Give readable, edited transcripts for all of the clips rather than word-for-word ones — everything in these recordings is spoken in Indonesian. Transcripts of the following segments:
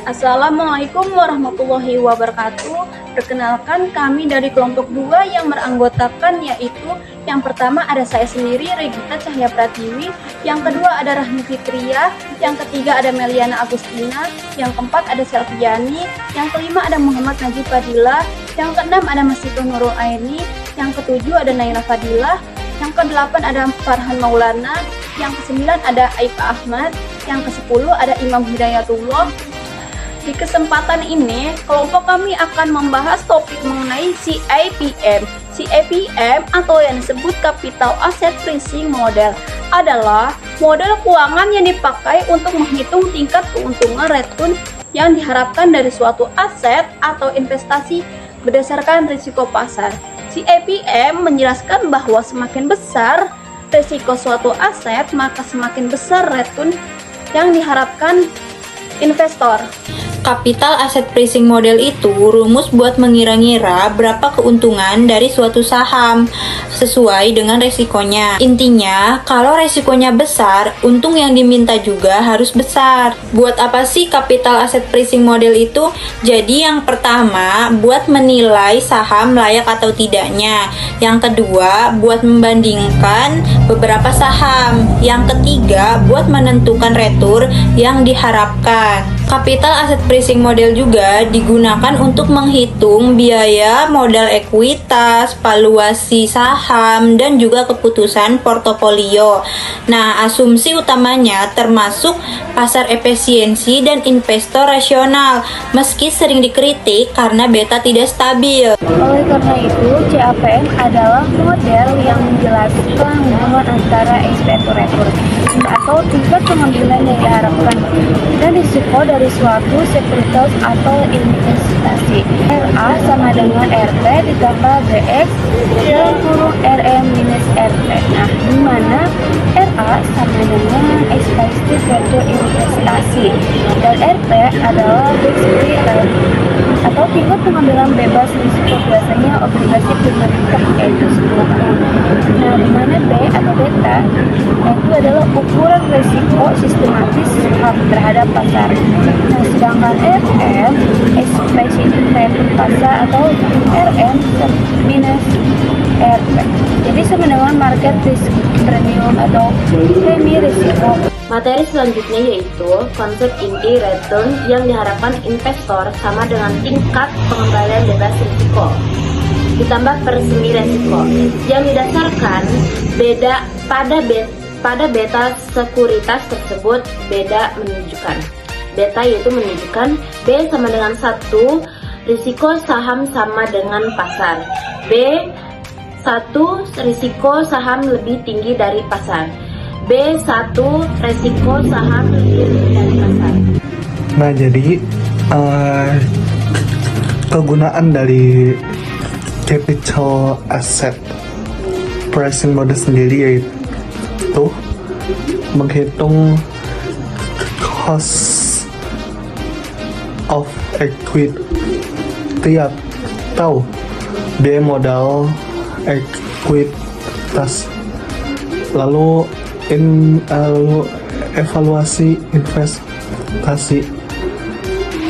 Assalamualaikum warahmatullahi wabarakatuh. Perkenalkan, kami dari kelompok 2 yang beranggotakan, yaitu yang pertama ada saya sendiri, Regita Cahya Pratiwi, yang kedua ada Rahmi Fitria, yang ketiga ada Meliana Agustina, yang keempat ada Selviani, yang kelima ada Muhammad Najib Fadila, yang keenam ada Masito Nurul Aini, yang ketujuh ada Naila Fadila, yang kedelapan ada Farhan Maulana, yang kesembilan ada Aika Ahmad, yang ke-10 ada Imam Hidayatullah. Di kesempatan ini, kelompok kami akan membahas topik mengenai CAPM. CAPM atau yang disebut Capital Asset Pricing Model adalah model keuangan yang dipakai untuk menghitung tingkat keuntungan return yang diharapkan dari suatu aset atau investasi berdasarkan risiko pasar. CAPM menjelaskan bahwa semakin besar risiko suatu aset, maka semakin besar return yang diharapkan investor. Capital Asset Pricing Model itu rumus buat mengira-ngira berapa keuntungan dari suatu saham sesuai dengan resikonya. Intinya, kalau resikonya besar, untung yang diminta juga harus besar. Buat apa sih Capital Asset Pricing Model itu? Jadi yang pertama, buat menilai saham layak atau tidaknya. Yang kedua, buat membandingkan beberapa saham. Yang ketiga, buat menentukan return yang diharapkan. Capital Asset Pricing Model juga digunakan untuk menghitung biaya modal ekuitas, valuasi saham, dan juga keputusan portofolio. Nah, asumsi utamanya termasuk pasar efisiensi dan investor rasional, meski sering dikritik karena beta tidak stabil. Oleh karena itu, CAPM adalah model yang menjelaskan hubungan antara expense return atau tingkat pengambilan yang diharapkan dan risiko dari suatu sekuritas atau investasi. RA sama dengan RP ditambah BX dalam kurung RM minus RP. Nah, di mana RA sama dengan expected return investasi dan RP adalah risk-free rate atau tingkat pengambilan bebas risiko, biasanya obligasi pemerintah yaitu 10 tahun. Nah, di mana B atau beta itu adalah ukuran risiko sistematis terhadap pasar. Nah, sedangkan RM expected return pasar atau RM minus RP. Jadi sama dengan market risk premium atau premi risiko. Materi selanjutnya yaitu konsep inti return yang diharapkan investor sama dengan tingkat pengembalian bebas risiko ditambah persemi risiko yang didasarkan pada beta sekuritas tersebut. Beta yaitu menunjukkan B sama dengan 1, risiko saham sama dengan pasar. B 1, risiko saham lebih tinggi dari pasar. B1, resiko saham lebih tinggi dari pasar. Nah, jadi kegunaan dari Capital Asset Pricing Model sendiri yaitu menghitung cost of equity atau biaya modal ekuitas, lalu evaluasi investasi.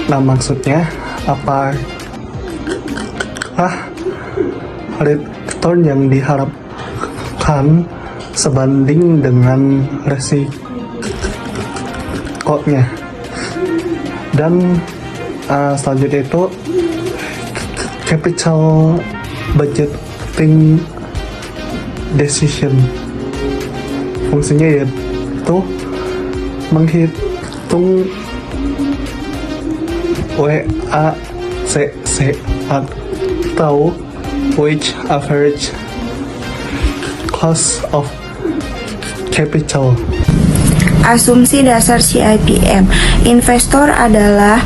Nah, maksudnya apa? Return yang diharapkan sebanding dengan resikonya. Dan selanjutnya itu capital budgeting decision. Fungsinya yaitu menghitung WACC atau Weighted Average Cost of Capital. Asumsi dasar CAPM, investor adalah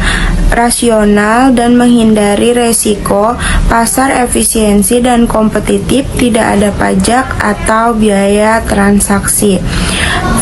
rasional dan menghindari resiko pasar efisiensi dan kompetitif, tidak ada pajak atau biaya transaksi.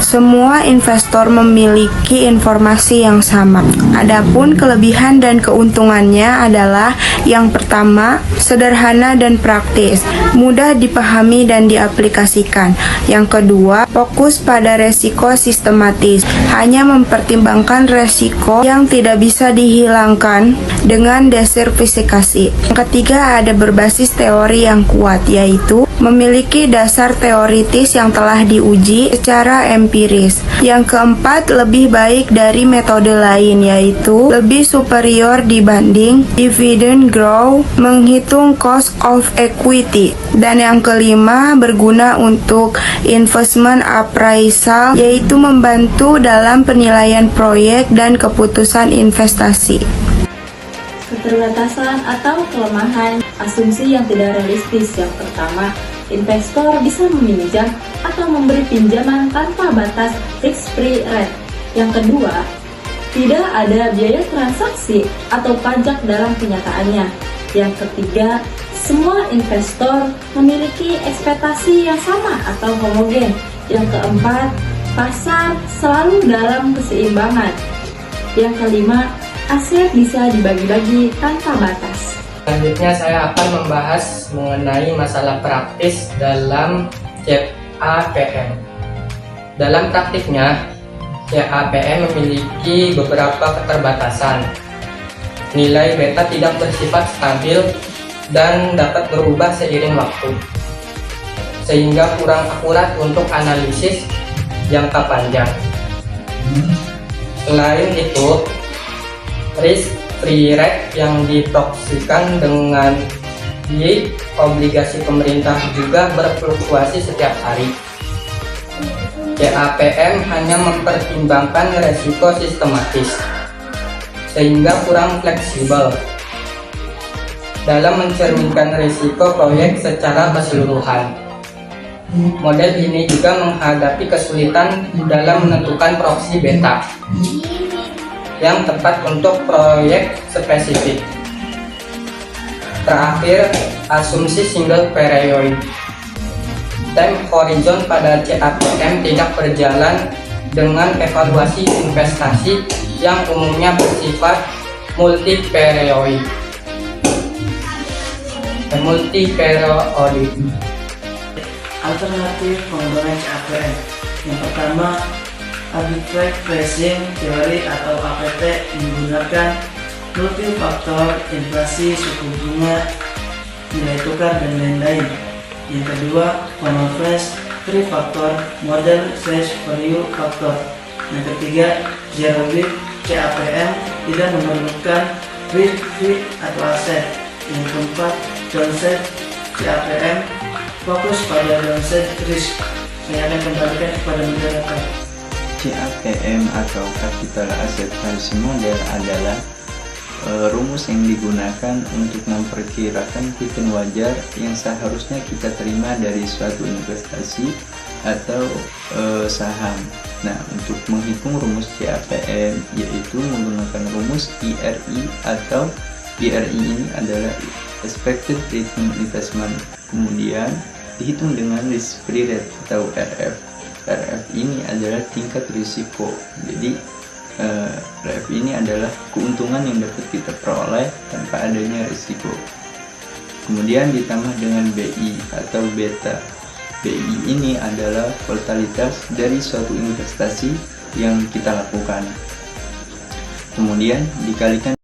Semua investor memiliki informasi yang sama. Adapun kelebihan dan keuntungannya adalah yang pertama, sederhana dan praktis, mudah dipahami dan diaplikasikan. Yang kedua, fokus pada resiko sistematis, hanya mempertimbangkan resiko yang tidak bisa dihilangkan dengan diversifikasi. Yang ketiga, ada berbasis teori yang kuat, yaitu memiliki dasar teoritis yang telah diuji secara empiris. Yang keempat, lebih baik dari metode lain, yaitu lebih superior dibanding dividend growth, menghitung cost of equity. Dan yang kelima, berguna untuk investment appraisal, yaitu membantu dalam penilaian proyek dan keputusan investasi. Keterbatasan atau kelemahan asumsi yang tidak realistis. Yang pertama, investor bisa meminjam atau memberi pinjaman tanpa batas risk-free rate. Yang kedua, tidak ada biaya transaksi atau pajak dalam kenyataannya. Yang ketiga, semua investor memiliki ekspektasi yang sama atau homogen. Yang keempat, pasar selalu dalam keseimbangan. Yang kelima, aset bisa dibagi-bagi tanpa batas. Selanjutnya saya akan membahas mengenai masalah praktis dalam CAPM. Dalam praktiknya, CAPM memiliki beberapa keterbatasan. Nilai beta tidak bersifat stabil dan dapat berubah seiring waktu, sehingga kurang akurat untuk analisis jangka panjang. Selain itu, risk free rate yang diproyeksikan dengan yield obligasi pemerintah juga berfluktuasi setiap hari. CAPM hanya mempertimbangkan resiko sistematis, sehingga kurang fleksibel dalam mencerminkan risiko proyek secara keseluruhan. Model ini juga menghadapi kesulitan dalam menentukan proyeksi beta yang tepat untuk proyek spesifik. Terakhir, asumsi single period. Time horizon pada CAPM tidak berjalan dengan evaluasi investasi yang umumnya bersifat multi-period. Alternatif pengembangan CAPM. Yang pertama, arbitrage pricing teori atau APT menggunakan multifaktor inflasi, suku bunga, nilai tukar, dan lain-lain. Yang kedua, convergence three factor model / value factor. Yang ketiga, zero bid CAPM tidak memerlukan risk free atau aset. Yang keempat, downside CAPM fokus pada downside risk. Saya akan kembalikan kepada moderator. CAPM atau Capital Asset Pricing Model adalah rumus yang digunakan untuk memperkirakan return wajar yang seharusnya kita terima dari suatu investasi atau saham. Nah, untuk menghitung rumus CAPM yaitu menggunakan rumus IRI atau IRI ini adalah Expected Return Investment, kemudian dihitung dengan Risk Free Rate atau RF. RF ini adalah tingkat risiko. Jadi RF ini adalah keuntungan yang dapat kita peroleh tanpa adanya risiko. Kemudian ditambah dengan BI atau beta. BI ini adalah volatilitas dari suatu investasi yang kita lakukan. Kemudian dikalikan